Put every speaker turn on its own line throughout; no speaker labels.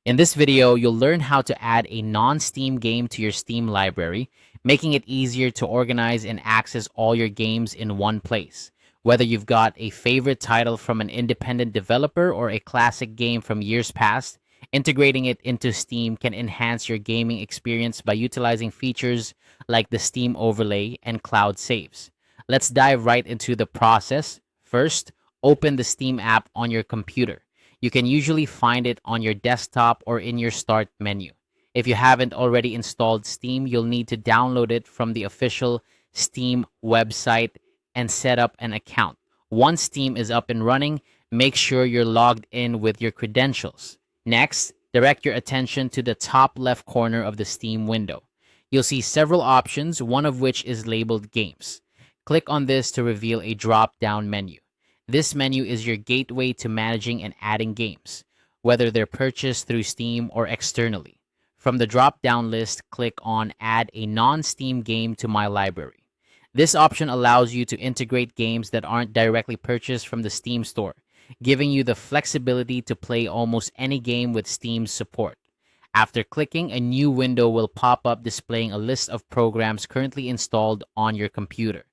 In this video, you'll learn how to add a non-Steam game to your Steam library, making it easier to organize and access all your games in one place. Whether you've got a favorite title from an independent developer or a classic game from years past, integrating it into Steam can enhance your gaming experience by utilizing features like the Steam overlay and cloud saves. Let's dive right into the process. First, open the Steam app on your computer. You can usually find it on your desktop or in your start menu. If you haven't already installed Steam, you'll need to download it from the official Steam website and set up an account. Once Steam is up and running, make sure you're logged in with your credentials. Next, direct your attention to the top left corner of the Steam window. You'll see several options, one of which is labeled Games. Click on this to reveal a drop-down menu. This menu is your gateway to managing and adding games, whether they're purchased through Steam or externally. From the drop-down list, click on Add a non-Steam game to my library. This option allows you to integrate games that aren't directly purchased from the Steam store, giving you the flexibility to play almost any game with Steam's support. After clicking, a new window will pop up displaying a list of programs currently installed on your computer.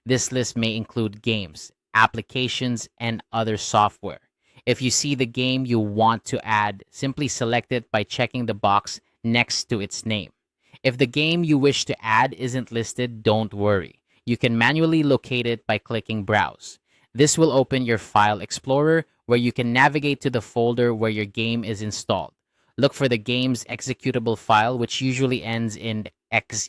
This list may include games, applications, and other software. If you see the game you want to add, simply select it by checking the box next to its name. If the game you wish to add isn't listed, don't worry. You can manually locate it by clicking Browse. This will open your File Explorer where you can navigate to the folder where your game is installed. Look for the game's executable file, which usually ends in .exe.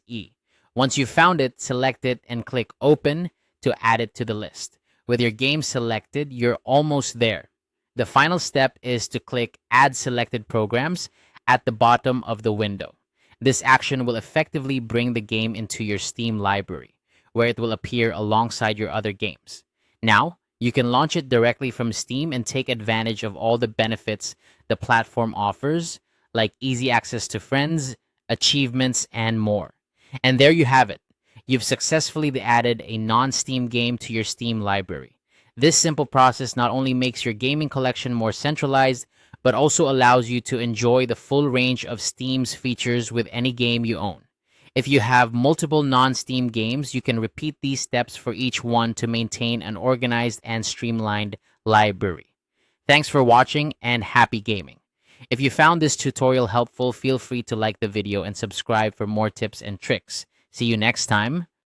Once you've found it, select it and click Open to add it to the list. With your game selected, you're almost there. The final step is to click Add Selected Programs at the bottom of the window. This action will effectively bring the game into your Steam library, where it will appear alongside your other games. Now, you can launch it directly from Steam and take advantage of all the benefits the platform offers, like easy access to friends, achievements, and more. And there you have it. You've successfully added a non-Steam game to your Steam library. This simple process not only makes your gaming collection more centralized, but also allows you to enjoy the full range of Steam's features with any game you own. If you have multiple non-Steam games, you can repeat these steps for each one to maintain an organized and streamlined library. Thanks for watching and happy gaming. If you found this tutorial helpful, feel free to like the video and subscribe for more tips and tricks. See you next time.